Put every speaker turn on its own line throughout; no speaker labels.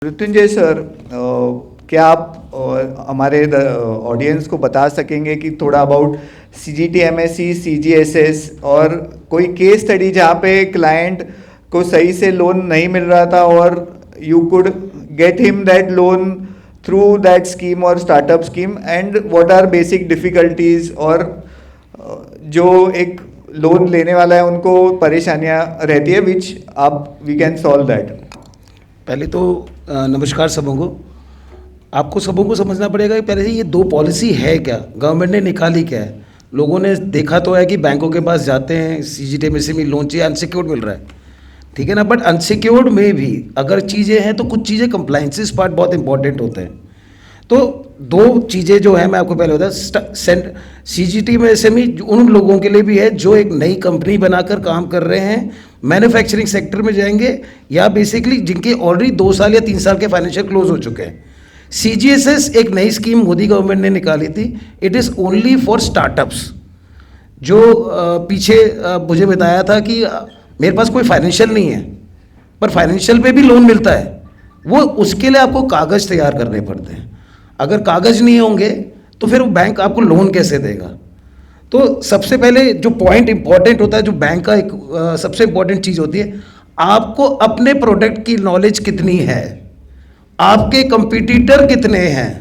Mrityunjay sir, क्या आप हमारे ऑडियंस को बता सकेंगे कि थोड़ा अबाउट सीजीटी एमएससी सीजीएसएस और कोई केस स्टडी जहाँ पे क्लाइंट को सही से लोन नहीं मिल रहा था और you could get him that loan through that scheme और startup scheme, and what are basic difficulties और जो एक लोन लेने वाला है उनको परेशानियाँ रहती है विच आप वी कैन सॉल्व दैट।
पहले तो नमस्कार सबों को। आपको सबों को समझना पड़ेगा कि पहले से ये दो पॉलिसी है क्या, गवर्नमेंट ने निकाली क्या है। लोगों ने देखा तो है कि बैंकों के पास जाते हैं, सीजीटी में से भी लोन चाहिए, अनसिक्योर्ड मिल रहा है, ठीक है ना। बट अनसिक्योर्ड में भी अगर चीज़ें हैं तो कुछ चीज़ें कंप्लाइंसेस पार्ट बहुत इंपॉर्टेंट होते हैं। तो दो चीज़ें जो है मैं आपको पहले बताया, सीजीटी में से भी उन लोगों के लिए भी है जो एक नई कंपनी बनाकर काम कर रहे हैं, मैन्युफैक्चरिंग सेक्टर में जाएंगे, या बेसिकली जिनके ऑलरेडी 2 साल या 3 साल के फाइनेंशियल क्लोज हो चुके हैं। सीजीएसएस एक नई स्कीम मोदी गवर्नमेंट ने निकाली थी, it is only for startups. जो पीछे मुझे बताया था कि मेरे पास कोई फाइनेंशियल नहीं है पर फाइनेंशियल पे भी लोन मिलता है, वो उसके लिए आपको कागज़ तैयार करने पड़ते हैं। अगर कागज़ नहीं होंगे तो फिर वो बैंक आपको लोन कैसे देगा। तो सबसे पहले जो पॉइंट इंपॉर्टेंट होता है, जो बैंक का एक सबसे इंपॉर्टेंट चीज़ होती है, आपको अपने प्रोडक्ट की नॉलेज कितनी है, आपके कंपटीटर कितने हैं,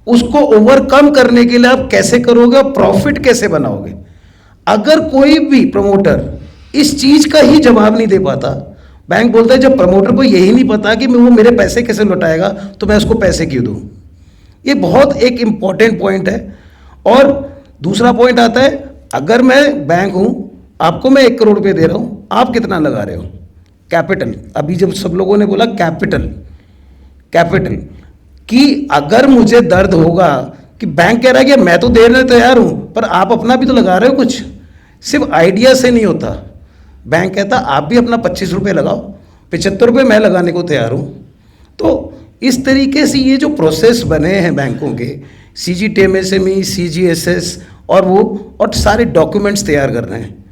उसको ओवरकम करने के लिए आप कैसे करोगे, प्रॉफिट कैसे बनाओगे। अगर कोई भी प्रमोटर इस चीज़ का ही जवाब नहीं दे पाता, बैंक बोलता है जब प्रमोटर को यही नहीं पता कि वो मेरे पैसे कैसे लौटाएगा तो मैं उसको पैसे क्यों दूँ। ये बहुत एक इम्पॉर्टेंट पॉइंट है। और दूसरा पॉइंट आता है, अगर मैं बैंक हूँ, आपको मैं 1 करोड़ रुपये दे रहा हूँ, आप कितना लगा रहे हो कैपिटल। अभी जब सब लोगों ने बोला कैपिटल कि अगर मुझे दर्द होगा कि बैंक कह रहा है कि मैं तो देने तैयार हूँ पर आप अपना भी तो लगा रहे हो कुछ, सिर्फ आइडिया से नहीं होता। बैंक कहता आप भी अपना 25 रुपये लगाओ, 75 रुपये मैं लगाने को तैयार हूँ। तो इस तरीके से ये जो प्रोसेस बने हैं बैंकों के, सीजीटी एमएसएमई, सीजीएसएस और सारे डॉक्यूमेंट्स तैयार कर रहे हैं।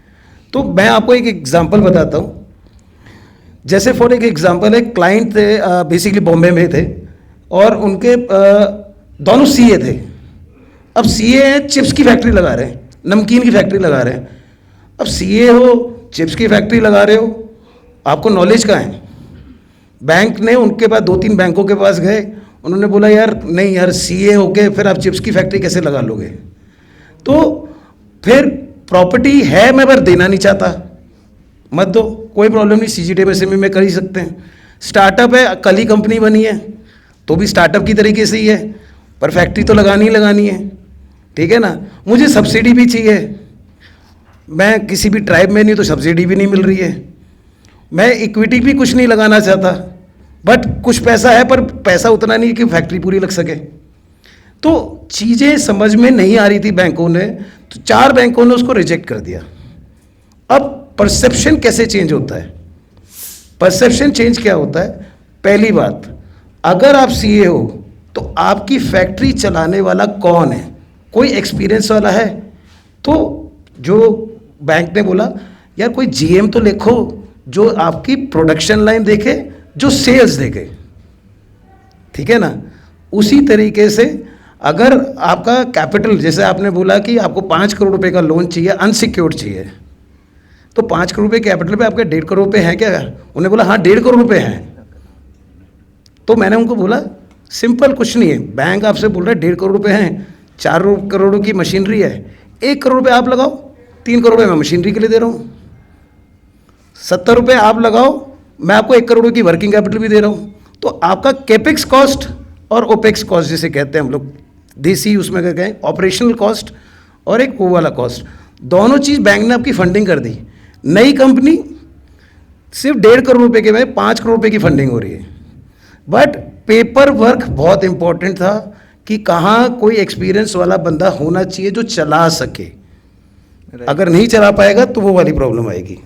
तो मैं आपको एक एग्जांपल बताता हूँ। जैसे फॉर एक एग्जांपल है, क्लाइंट थे बेसिकली बॉम्बे में थे और उनके दोनों सीए थे। अब सीए हैं, चिप्स की फैक्ट्री लगा रहे हैं, नमकीन की फैक्ट्री लगा रहे हैं। अब सीए हो, चिप्स की फैक्ट्री लगा रहे हो, आपको नॉलेज कहाँ है। बैंक ने उनके पास 2-3 बैंकों के पास गए, उन्होंने बोला यार नहीं यार, सीए होके फिर आप चिप्स की फैक्ट्री कैसे लगा लोगे। तो फिर प्रॉपर्टी है मैं पर देना नहीं चाहता, मत दो, कोई प्रॉब्लम नहीं, सीजीटी में से में कर ही सकते हैं। स्टार्टअप है, कल ही कंपनी बनी है तो भी स्टार्टअप की तरीके से ही है, पर फैक्ट्री तो लगानी ही लगानी है, ठीक है ना। मुझे सब्सिडी भी चाहिए, मैं किसी भी ट्राइब में नहीं तो सब्सिडी भी नहीं मिल रही है, मैं इक्विटी भी कुछ नहीं लगाना चाहता, बट कुछ पैसा है पर पैसा उतना नहीं कि फैक्ट्री पूरी लग सके। तो चीज़ें समझ में नहीं आ रही थी बैंकों ने, तो 4 बैंकों ने उसको रिजेक्ट कर दिया। अब परसेप्शन कैसे चेंज होता है, परसेप्शन चेंज क्या होता है। पहली बात, अगर आप सीए हो तो आपकी फैक्ट्री चलाने वाला कौन है, कोई एक्सपीरियंस वाला है। तो जो बैंक ने बोला यार कोई जीएम तो लिखो जो आपकी प्रोडक्शन लाइन देखे, जो सेल्स देखे, ठीक है ना। उसी तरीके से अगर आपका कैपिटल, जैसे आपने बोला कि आपको 5 करोड़ रुपए का लोन चाहिए, अनसिक्योर्ड चाहिए, तो 5 करोड़ रुपए कैपिटल पे आपके 1.5 करोड़ रुपए हैं क्या। उन्होंने बोला हाँ 1.5 करोड़ रुपए हैं। तो मैंने उनको बोला सिंपल कुछ नहीं है, बैंक आपसे बोल रहा है 1.5 करोड़ रुपए हैं, 4 करोड़ की मशीनरी है, 1 करोड़ रुपए आप लगाओ, 3 करोड़ रुपए मैं मशीनरी के लिए दे रहा हूँ, 70 रुपये आप लगाओ, मैं आपको 1 करोड़ की वर्किंग कैपिटल भी दे रहा हूँ। तो आपका कैपेक्स कॉस्ट और ओपेक्स कॉस्ट जिसे कहते हैं हम लोग देसी उसमें क्या कहें, ऑपरेशनल कॉस्ट और एक वो वाला कॉस्ट, दोनों चीज़ बैंक ने आपकी फंडिंग कर दी। नई कंपनी सिर्फ 1.5 करोड़ रुपए के में 5 करोड़ रुपए की फंडिंग हो रही है। बट पेपर वर्क बहुत इंपॉर्टेंट था कि कहाँ कोई एक्सपीरियंस वाला बंदा होना चाहिए जो चला सके, अगर नहीं चला पाएगा तो वो वाली प्रॉब्लम आएगी।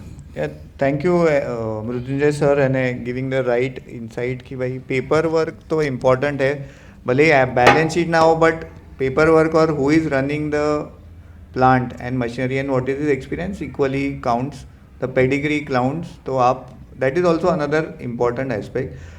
Thank you Mrityunjay sir and giving the right insight कि भाई पेपर वर्क तो इम्पॉर्टेंट है, भले ही बैलेंस शीट ना हो बट पेपर वर्क और who is running the plant and machinery and what is his experience equally counts, the pedigree counts. तो आप that is also another important aspect.